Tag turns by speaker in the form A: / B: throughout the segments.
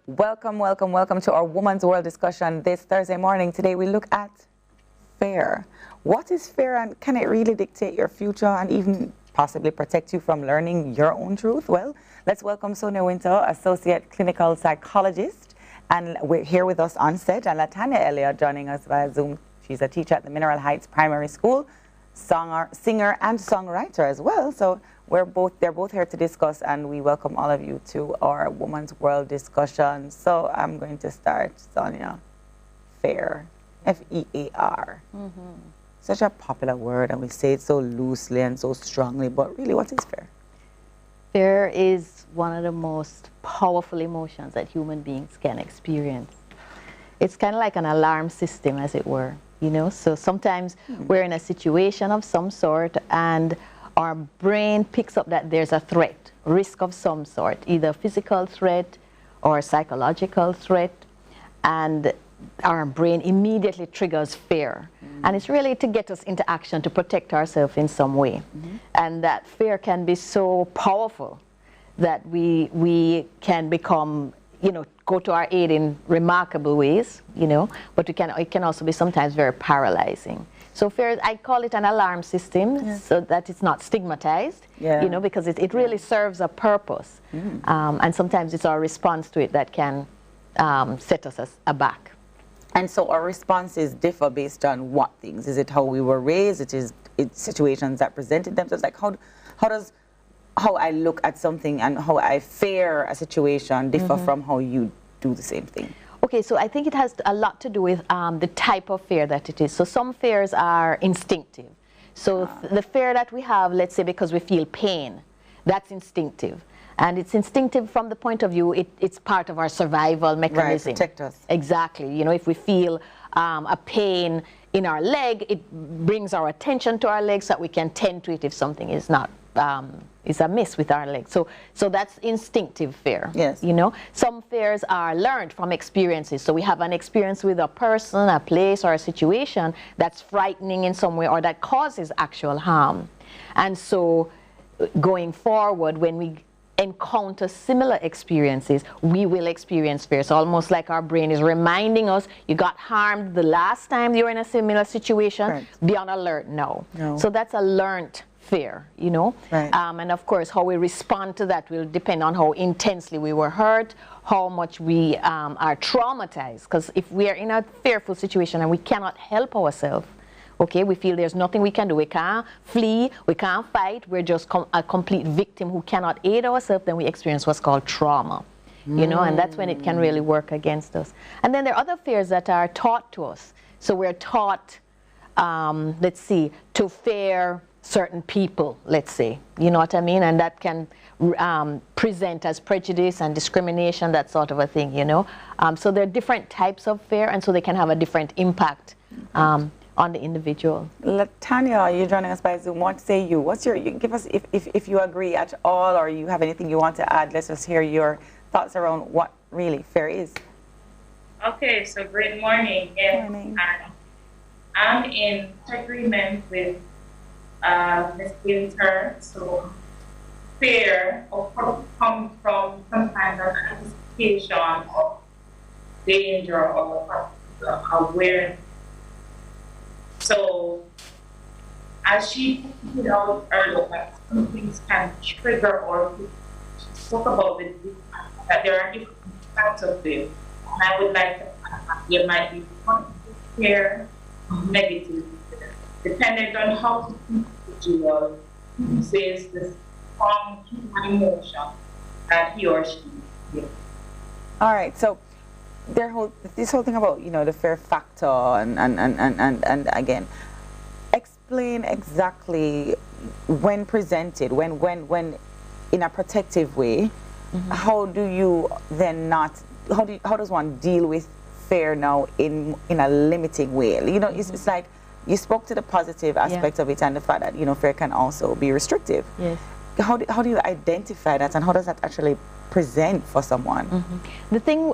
A: Welcome, welcome, welcome to our Woman's World discussion this Thursday morning. Today we look at fear. What is fear, and can it really dictate your future and even possibly protect you from learning your own truth? Well, let's welcome Sonia Wynter, Associate Clinical Psychologist, and we're here with us on set, and Latanya Elliott joining us via Zoom. She's a teacher at the Mineral Heights Primary School, singer and songwriter as well. So they're both here to discuss, and we welcome all of you to our Woman's World discussion. So I'm going to start, Sonia. Fear, F-E-A-R. Such a popular word, and we say it so loosely and so strongly, but really, what is fear?
B: Fear is one of the most powerful emotions that human beings can experience. It's kind of like an alarm system, as it were, you know? So sometimes we're in a situation of some sort, and our brain picks up that there's a threat, risk of some sort, either physical threat or psychological threat, and our brain immediately triggers fear. And it's really to get us into action, to protect ourselves in some way. And that fear can be so powerful that we can become, you know, go to our aid in remarkable ways, you know, but it can also be sometimes very paralyzing. So fear, I call it an alarm system, so that it's not stigmatized, you know, because it really serves a purpose. And sometimes it's our response to it that can set us aback.
A: And so our responses differ based on what things? Is it how we were raised? It's situations that presented themselves? Like how I look at something and how I fear a situation differ from how you do the same thing?
B: Okay, so I think it has a lot to do with the type of fear that it is. So some fears are instinctive. So the fear that we have, let's say because we feel pain, that's instinctive. And it's instinctive from the point of view, it's part of our survival mechanism.
A: Right, protect us.
B: Exactly. You know, if we feel a pain in our leg, it brings our attention to our leg so that we can tend to it if something is not is amiss with our leg. So that's instinctive fear.
A: Yes.
B: You know, some fears are learned from experiences. So we have an experience with a person, a place, or a situation that's frightening in some way or that causes actual harm. And so going forward, when we encounter similar experiences, we will experience fear. It's almost like our brain is reminding us, you got harmed the last time you were in a similar situation,
A: right.
B: Be on alert now.
A: No.
B: So that's a learned fear, you know.
A: Right.
B: And of course, how we respond to that will depend on how intensely we were hurt, how much we are traumatized. Because if we are in a fearful situation and we cannot help ourselves, okay, we feel there's nothing we can do. We can't flee, we can't fight, we're just a complete victim who cannot aid ourselves, then we experience what's called trauma. You know, and that's when it can really work against us. And then there are other fears that are taught to us. So we're taught, let's see, to fear certain people, let's say. You know what I mean? And that can present as prejudice and discrimination, that sort of a thing, you know. So there are different types of fear, and so they can have a different impact on the individual.
A: Latanya, you're joining us by Zoom. What say you? What's your, give us, if you agree at all, or you have anything you want to add, let's just hear your thoughts around what really fear is.
C: Okay, so great morning. Yes,
A: morning.
C: I'm in agreement with Ms. Wynter. So fear comes from sometimes an anticipation of danger or awareness. So, as she pointed out earlier, that some things can trigger, or she spoke about that there are different types of fear. And I would like to add, there might be positive fear, negative fear, depending on how the individual uses the strong human emotion that he or she feels.
A: All right, so this whole thing about, you know, the fear factor and again, explain exactly when presented, when in a protective way, how do you then not, how does one deal with fear now in a limiting way? You know, it's like you spoke to the positive aspect of it and the fact that, you know, fear can also be restrictive.
B: Yes.
A: How do you identify that, and how does that actually present for someone?
B: The thing,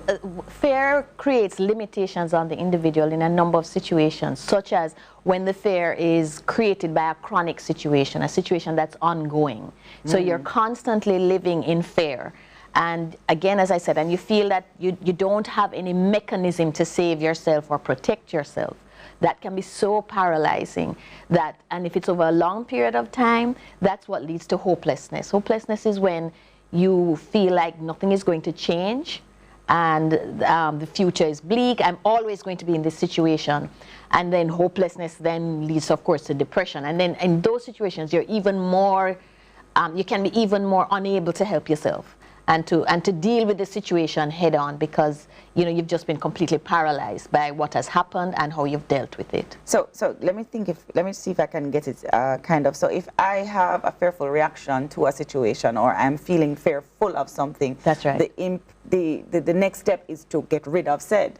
B: fear creates limitations on the individual in a number of situations, such as when the fear is created by a chronic situation, a situation that's ongoing. So you're constantly living in fear. And again, as I said, and you feel that you don't have any mechanism to save yourself or protect yourself, that can be so paralyzing that, and if it's over a long period of time, that's what leads to hopelessness. Hopelessness is when you feel like nothing is going to change, and the future is bleak. I'm always going to be in this situation. And then hopelessness then leads, of course, to depression. And then in those situations, you're even more, you can be even more unable to help yourself and to deal with the situation head on, because you've just been completely paralyzed by what has happened and how you've dealt with it.
A: So let me see if I can get it kind of. So if I have a fearful reaction to a situation, or I'm feeling fearful of something,
B: that's right.
A: The next step is to get rid of get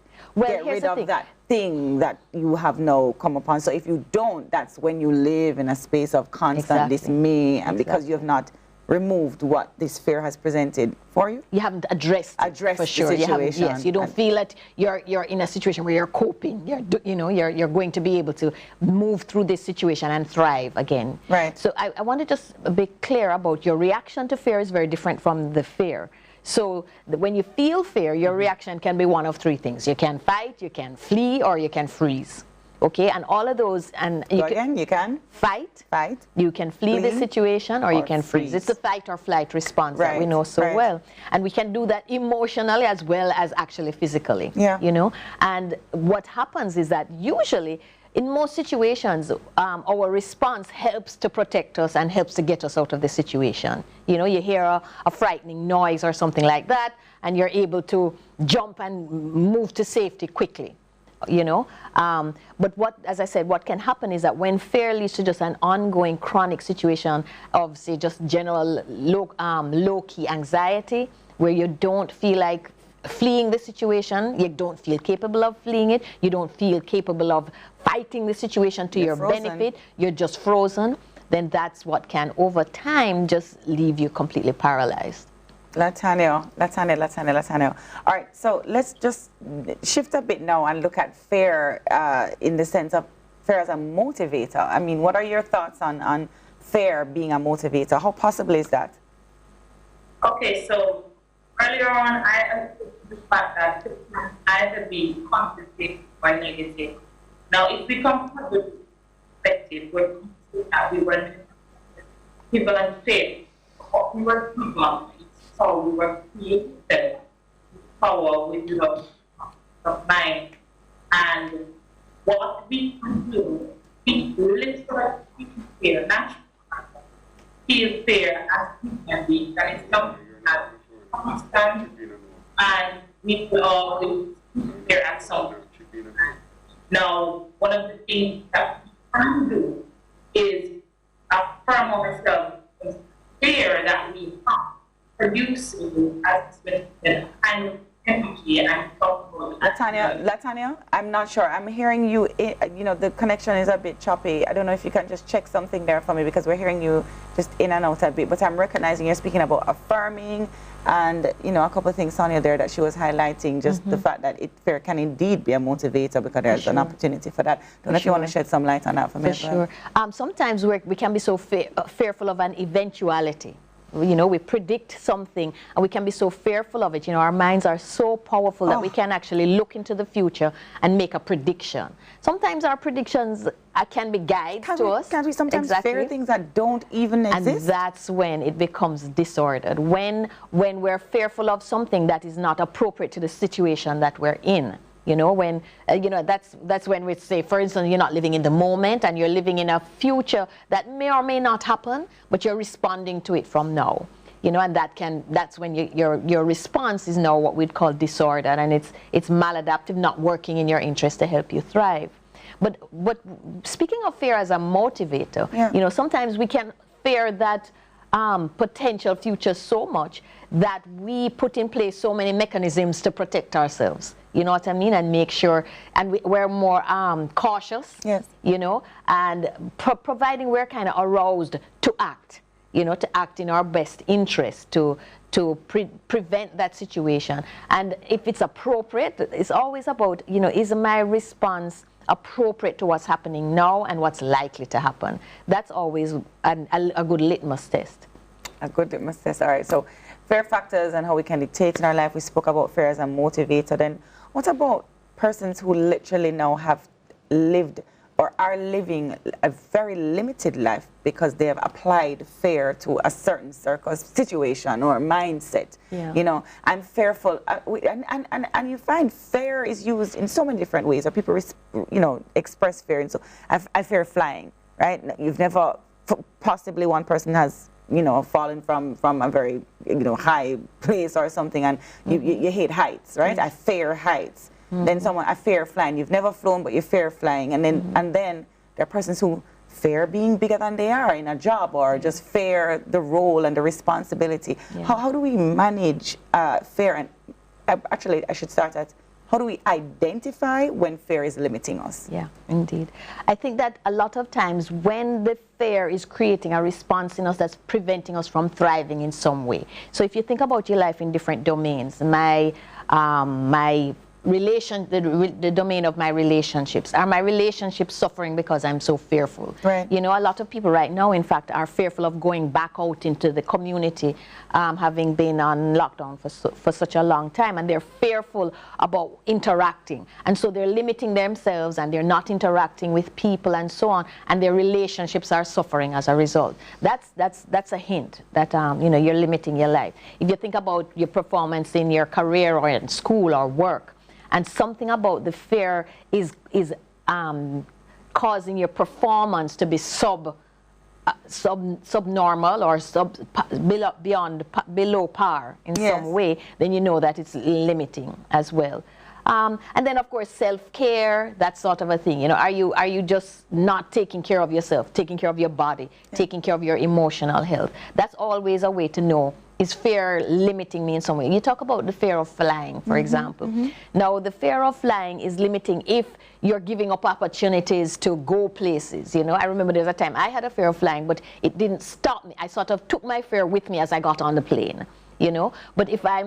A: rid of that thing that you have now come upon. So if you don't, that's when you live in a space of constant dismay, and because you have not removed what this fear has presented for you.
B: You haven't addressed for sure.
A: The situation.
B: Yes, you don't feel that you're in a situation where you're coping. You're going to be able to move through this situation and thrive again.
A: Right.
B: So I want to just be clear about your reaction to fear is very different from the fear. So when you feel fear, your reaction can be one of three things. You can fight, you can flee, or you can freeze. Okay, and all of those, and you
A: can
B: fight, you can flee the situation, or you can freeze. It's the fight or flight response that we know so well, and we can do that emotionally as well as actually physically.
A: Yeah.
B: And what happens is that usually in most situations, our response helps to protect us and helps to get us out of the situation. You hear a frightening noise or something like that, and you're able to jump and move to safety quickly. But as I said, what can happen is that when fear leads to just an ongoing chronic situation of, say, just general low-key anxiety, where you don't feel like fleeing the situation, you don't feel capable of fleeing it, you don't feel capable of fighting the situation to your benefit, you're just frozen, then that's what can, over time, just leave you completely paralyzed.
A: Latanya. All right, so let's just shift a bit now and look at fear in the sense of fear as a motivator. I mean, what are your thoughts on fear being a motivator? How possible is that?
C: Okay, so earlier on, I understood the fact that either be positive or negative. Now, if we come from the perspective, we were given faith, we were given. So we were created power with love of mind, and what we can do, we literally feel natural, feel fear as human beings, and it's something that constant, and we will always fear at some point. Now, one of the things that we can do is affirm ourselves with fear that we have. Producing as and energy and comfort.
A: Latanya, I'm not sure. I'm hearing you. The connection is a bit choppy. I don't know if you can just check something there for me, because we're hearing you just in and out a bit. But I'm recognizing you're speaking about affirming, and a couple of things, Sonia, there that she was highlighting. Just the fact that fear can indeed be a motivator, because there's an opportunity for that. Don't know if you want to shed some light on that for me.
B: For sure. Sometimes we can be so fearful of an eventuality. We predict something and we can be so fearful of it. Our minds are so powerful that we can actually look into the future and make a prediction. Sometimes our predictions can be guides to us.
A: Can't we sometimes fear things that don't even exist?
B: And that's when it becomes disordered. When we're fearful of something that is not appropriate to the situation that we're in. When that's when we say, for instance, you're not living in the moment and you're living in a future that may or may not happen, but you're responding to it from now. And that's when your response is now what we'd call disordered, and it's maladaptive, not working in your interest to help you thrive. But speaking of fear as a motivator, sometimes we can fear that potential future so much that we put in place so many mechanisms to protect ourselves. You know what I mean? And make sure, and we're more cautious,
A: yes.
B: And providing we're kind of aroused to act, to act in our best interest, to prevent that situation. And if it's appropriate, it's always about, is my response appropriate to what's happening now and what's likely to happen? That's always a good litmus test.
A: A good litmus test. All right. So fear factors and how we can dictate in our life. We spoke about fear as a motivator. Then what about persons who literally now have lived or are living a very limited life because they have applied fear to a certain situation or mindset?
B: Yeah.
A: You know, I'm fearful. And you find fear is used in so many different ways, or people, you know, express fear. And so I fear flying, right? You've never, possibly one person has, you know, fallen from a very, you know, high place or something, and you hate heights, right? I fear heights. Then someone, I fear flying. You've never flown, but you fear flying. And then there are persons who fear being bigger than they are in a job, or just fear the role and the responsibility.
B: Yeah.
A: How do we manage fear? And actually, I should start at, how do we identify when fear is limiting us?
B: Yeah, indeed. I think that a lot of times when the fear is creating a response in us that's preventing us from thriving in some way. So if you think about your life in different domains, the domain of my relationships. Are my relationships suffering because I'm so fearful?
A: Right.
B: You know, a lot of people right now, in fact, are fearful of going back out into the community, having been on lockdown for such a long time, and they're fearful about interacting. And so they're limiting themselves, and they're not interacting with people and so on, and their relationships are suffering as a result. That's a hint that, you know, you're limiting your life. If you think about your performance in your career or in school or work, and something about the fear is causing your performance to be subnormal or below par in some way, then you know that it's limiting as well. And then, of course, self-care, that sort of a thing. You know, are you just not taking care of yourself, taking care of your body, taking care of your emotional health? That's always a way to know, is fear limiting me in some way? You talk about the fear of flying, for example. Now, the fear of flying is limiting if you're giving up opportunities to go places. You know, I remember there's a time I had a fear of flying, but it didn't stop me. I sort of took my fear with me as I got on the plane. You know, but if I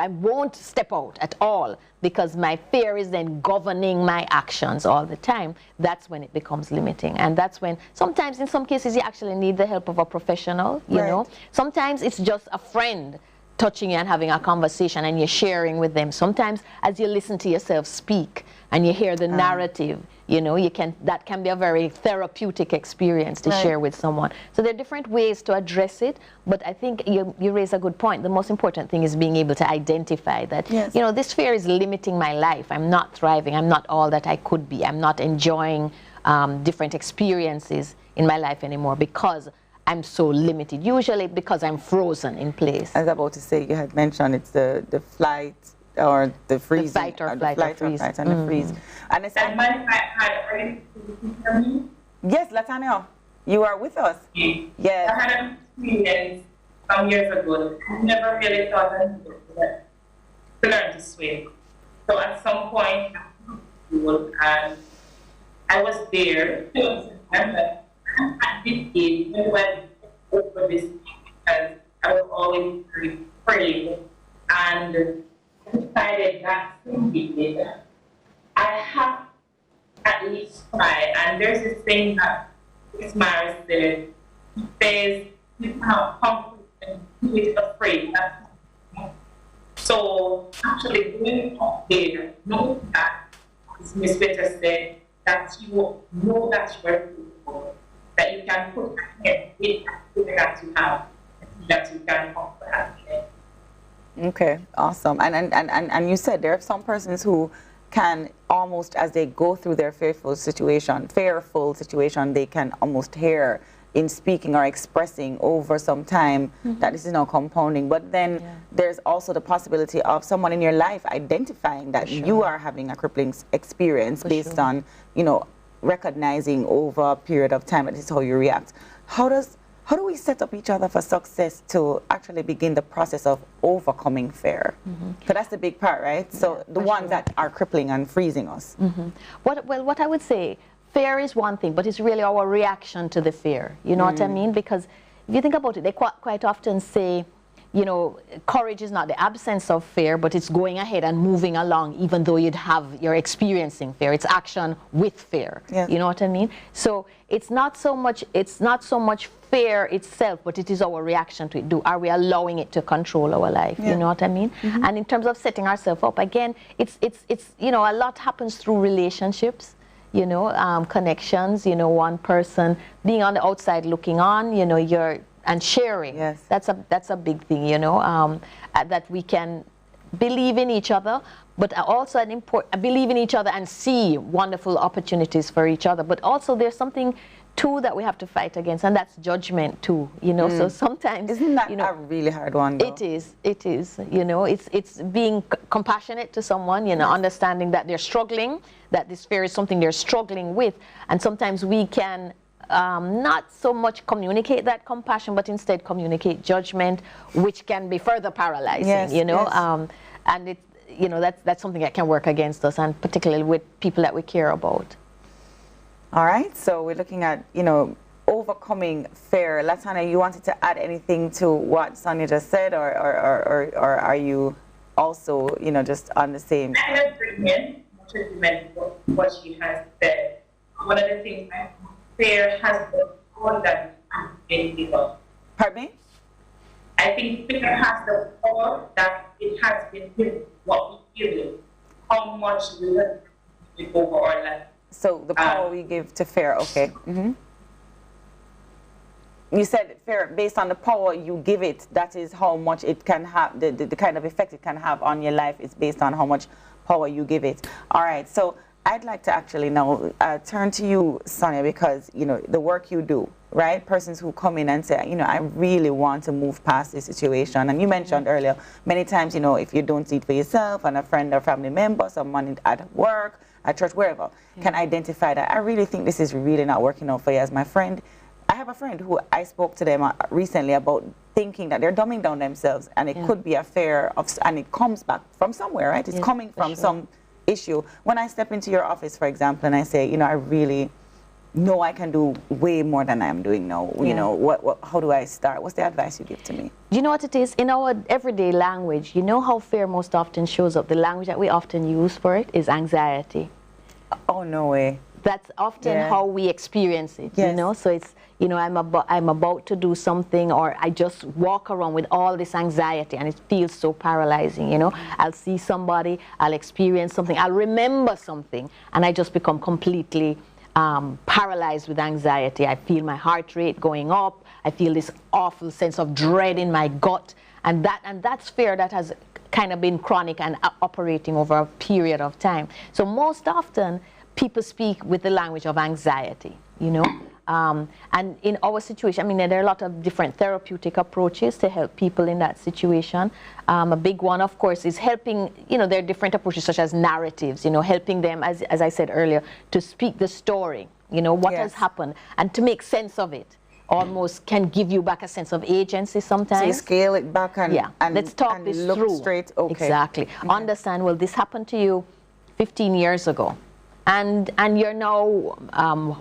B: won't step out at all because my fear is then governing my actions all the time, that's when it becomes limiting. And that's when sometimes, in some cases, you actually need the help of a professional. You know, sometimes it's just a friend touching you and having a conversation, and you're sharing with them. Sometimes, as you listen to yourself speak and you hear the narrative, you know, that can be a very therapeutic experience to share with someone. So there are different ways to address it, but I think you raise a good point. The most important thing is being able to identify that, you know, this fear is limiting my life. I'm not thriving. I'm not all that I could be. I'm not enjoying different experiences in my life anymore because I'm so limited, usually because I'm frozen in place.
A: I was about to say, you had mentioned it's the flight or the freezing.
B: The fight or flight, or freeze.
A: And the freeze. And it's
C: And my had
A: yes, Latanya, you are with us. Yes.
C: I had an experience some years ago. I never really thought I needed to learn to swim. So at some point, and I was there. At this age, when I went over this, because I was always very afraid, and decided that I have at least try. And there's this thing that Miss Mara said. She says, you cannot come and do it afraid. So actually going up there, know that, as Miss Wynter said, that you know that you are capable, that you can put ahead with that you have, that you can offer at the end.
A: Okay, awesome. And you said there are some persons who can almost, as they go through their fearful situation, they can almost hear in speaking or expressing over some time that this is now compounding. But then there's also the possibility of someone in your life identifying that you are having a crippling experience based on, you know, recognizing over a period of time that this is how you react. How do we set up each other for success to actually begin the process of overcoming fear? Because that's the big part, right? So the ones that are crippling and freezing us.
B: What I would say, fear is one thing, but it's really our reaction to the fear. You know what I mean? Because if you think about it, they quite often say, you know, courage is not the absence of fear, but it's going ahead and moving along, even though you're experiencing fear. It's action with fear.
A: Yes.
B: You know what I mean? So it's not so much fear itself, but it is our reaction to it. Are we allowing it to control our life?
A: Yeah.
B: You know what I mean? And in terms of setting ourselves up, again, it's you know, a lot happens through relationships. You know, connections. You know, one person being on the outside looking on. You know, and sharing.
A: Yes.
B: That's a big thing, you know, that we can believe in each other, but also believe in each other and see wonderful opportunities for each other. But also there's something too that we have to fight against, and that's judgment too, you know. So sometimes,
A: isn't that,
B: you know,
A: a really hard one though?
B: it is, you know, it's being compassionate to someone, you know, understanding that they're struggling, that this fear is something they're struggling with, and sometimes we can not so much communicate that compassion, but instead communicate judgment, which can be further paralyzing.
A: Yes,
B: you know,
A: yes.
B: And it's, you know, that's something that can work against us, and particularly with people that we care about.
A: All right, so we're looking at, you know, overcoming fear. Latanya, you wanted to add anything to what Sonia just said, or are you also, you know, just on the same?
C: I agree with what she has said. One of the things fear has the power that has been given.
A: Pardon me?
C: I think fear has the power that it has been given. What we give it, how much we have over our life.
A: So the power we give to fear, okay. You said fear, based on the power you give it, that is how much it can have, the kind of effect it can have on your life is based on how much power you give it. All right, so I'd like to actually now turn to you, Sonia, because, you know, the work you do, right? Persons who come in and say, you know, I really want to move past this situation. And you mentioned earlier, many times, you know, if you don't see it for yourself and a friend or family member, someone at work, at church, wherever, can identify that I really think this is really not working out for you. As my friend, I have a friend who I spoke to them recently about thinking that they're dumbing down themselves, and it could be a fear of, and it comes back from somewhere, right? It's coming from some issue. When I step into your office, for example, and I say, you know, I really know I can do way more than I am doing now. You know, how do I start? What's the advice you give to me?
B: You know what it is? In our everyday language, you know how fear most often shows up? The language that we often use for it is anxiety.
A: Oh, no way.
B: That's often how we experience it, you know? So it's, you know, I'm about to do something, or I just walk around with all this anxiety, and it feels so paralyzing, you know? I'll see somebody, I'll experience something, I'll remember something, and I just become completely paralyzed with anxiety. I feel my heart rate going up. I feel this awful sense of dread in my gut, and that's fear that has kind of been chronic and operating over a period of time. So most often, people speak with the language of anxiety, you know. And in our situation, I mean, there are a lot of different therapeutic approaches to help people in that situation. A big one, of course, is helping, you know, there are different approaches such as narratives, you know, helping them, as I said earlier, to speak the story, you know, what has happened, and to make sense of it. Almost can give you back a sense of agency sometimes.
A: So you scale it back and,
B: let's talk this
A: look
B: through.
A: Straight. Okay.
B: Exactly. Understand, well, this happened to you 15 years ago. And you're now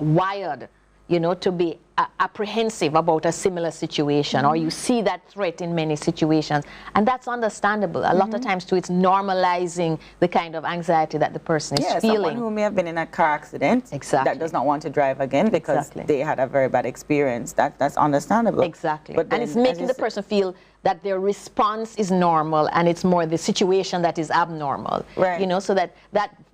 B: wired, you know, to be apprehensive about a similar situation, or you see that threat in many situations, and that's understandable. A lot of times too, it's normalizing the kind of anxiety that the person is feeling.
A: Someone who may have been in a car accident that does not want to drive again because they had a very bad experience. That's understandable.
B: Exactly. But then, and it's making the person feel that their response is normal, and it's more the situation that is abnormal. Right. You know, so that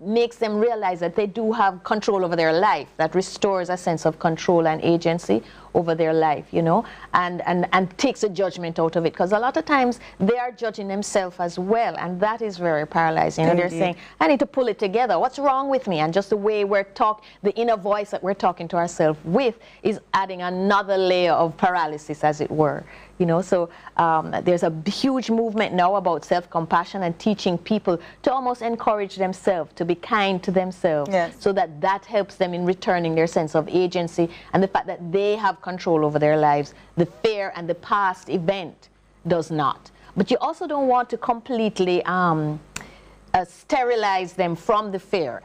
B: makes them realize that they do have control over their life. That restores a sense of control and agency over their life, you know, and takes a judgment out of it. Because a lot of times they are judging themselves as well, and that is very paralyzing. And they're saying, I need to pull it together. What's wrong with me? And just the way the inner voice that we're talking to ourselves with is adding another layer of paralysis, as it were. You know, so there's a huge movement now about self-compassion and teaching people to almost encourage themselves, to be kind to themselves, so that helps them in returning their sense of agency and the fact that they have control over their lives. The fear and the past event does not. But you also don't want to completely sterilize them from the fear.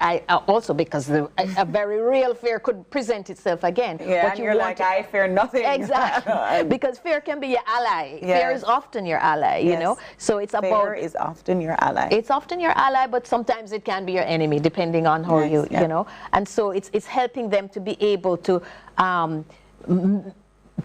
B: Also because a very real fear could present itself again.
A: Yeah,
B: but
A: and you're like, I fear nothing.
B: Exactly. Because fear can be your ally.
A: Yes.
B: Fear is often your ally, you know. So it's
A: fear
B: about...
A: Fear is often your ally.
B: It's often your ally, but sometimes it can be your enemy, depending on how you know. And so it's helping them to be able to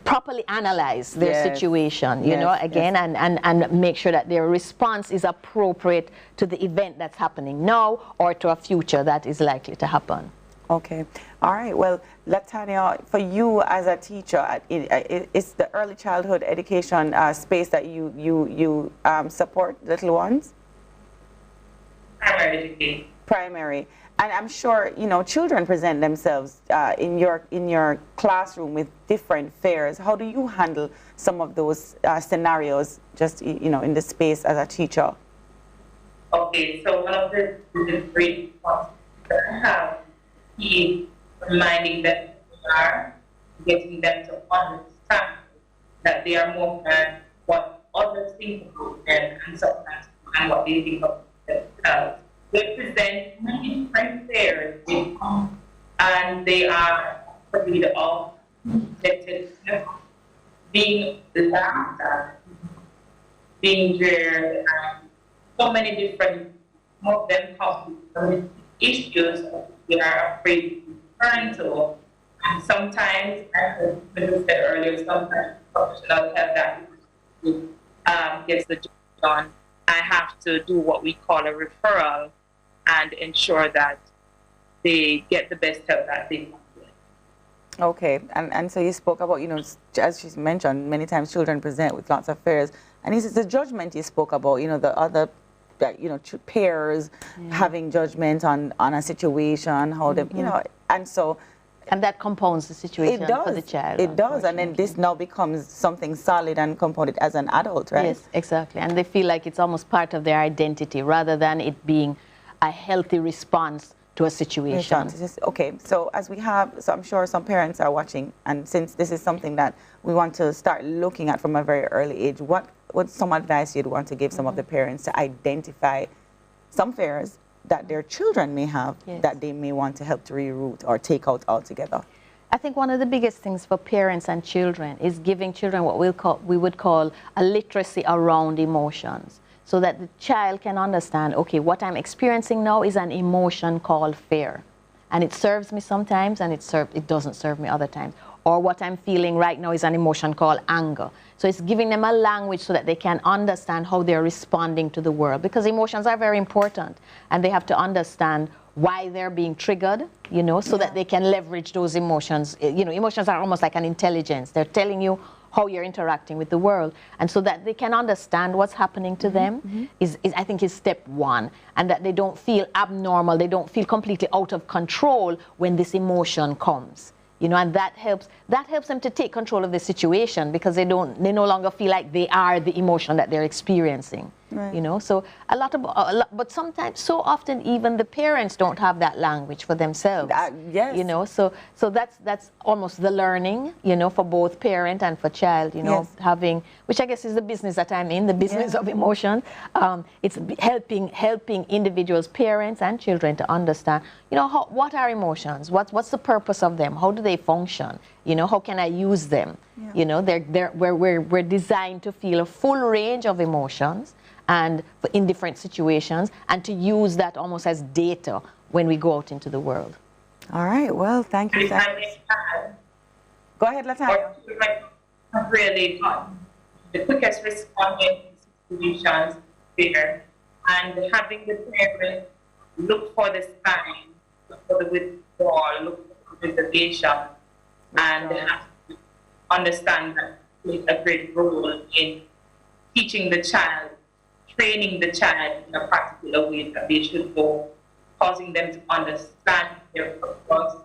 B: properly analyze their situation, you know, again, and make sure that their response is appropriate to the event that's happening now or to a future that is likely to happen.
A: Okay. All right. Well, Latanya, for you as a teacher, it's the early childhood education space that you support little ones?
C: Primary education.
A: Primary. And I'm sure, you know, children present themselves in your classroom with different fears. How do you handle some of those scenarios, just, you know, in the space as a teacher?
C: Okay, so one of the great responsibilities that I have is reminding them who they are, getting them to understand that they are more than what others think about them and sometimes and what they think of themselves. They present many different fears, and they are afraid of being laughed at, being jeered, and so many different, some of them come with issues they are afraid to turn to. And sometimes, as I said earlier, sometimes professional help that gets the job done. I have to do what we call a referral and ensure that they get the best help that they can.
A: Okay, and so you spoke about, you know, as she's mentioned, many times children present with lots of fears. And this is the judgment you spoke about, you know, the other, you know, peers having judgment on a situation, how them, you know, and so...
B: And that compounds the situation for the child.
A: It does, and then this now becomes something solid and compounded as an adult, right?
B: Yes, exactly. And they feel like it's almost part of their identity rather than it being a healthy response to a situation.
A: Okay, so as we have, so I'm sure some parents are watching, and since this is something that we want to start looking at from a very early age, what's some advice you'd want to give some of the parents to identify some fears that their children may have that they may want to help to reroute or take out altogether?
B: I think one of the biggest things for parents and children is giving children what we would call a literacy around emotions, so that the child can understand, okay, what I'm experiencing now is an emotion called fear. And it serves me sometimes, and it doesn't serve me other times. Or what I'm feeling right now is an emotion called anger. So it's giving them a language so that they can understand how they're responding to the world. Because emotions are very important, and they have to understand why they're being triggered, you know, so that they can leverage those emotions. You know, emotions are almost like an intelligence. They're telling you how you're interacting with the world, and so that they can understand what's happening to them is I think is step one, and that they don't feel abnormal, they don't feel completely out of control when this emotion comes, you know, and that helps them to take control of the situation, because they no longer feel like they are the emotion that they're experiencing. You know, so but sometimes, so often, even the parents don't have that language for themselves.
A: Yes.
B: You know, so that's almost the learning, you know, for both parent and for child, you know, having, which I guess is the business that I'm in, the business of emotion. It's helping individuals, parents and children, to understand, you know, what are emotions? What's the purpose of them? How do they function? You know, how can I use them? You know, we're designed to feel a full range of emotions, and in different situations, and to use that almost as data when we go out into the world.
A: All right, well, thank you. Go ahead, Latanya.
C: Really the quickest responding to situations there, and having the parents look for the sign, look for the withdrawal, look for the reservation, and have to understand that plays a great role in teaching the child, training the child in a particular way that they should go, causing them to understand their purpose,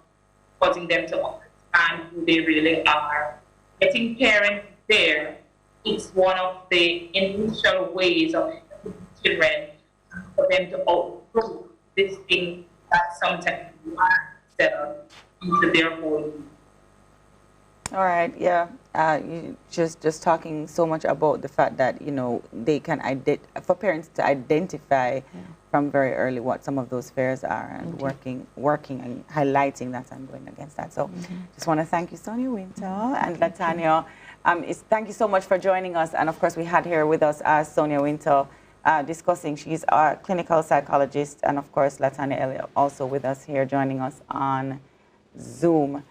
C: causing them to understand who they really are. Getting parents there is one of the initial ways of helping children for them to outgrow this thing that sometimes you are settled into their whole.
A: All right, yeah. you just talking so much about the fact that, you know, they can for parents to identify from very early what some of those fears are, and working and highlighting that and going against that. So just want to thank you, Sonia, Wynter, and Latanya. Thank you so much for joining us. And of course, we had here with us Sonia Wynter discussing. She's our clinical psychologist, and of course, Latanya Elliott also with us here joining us on Zoom.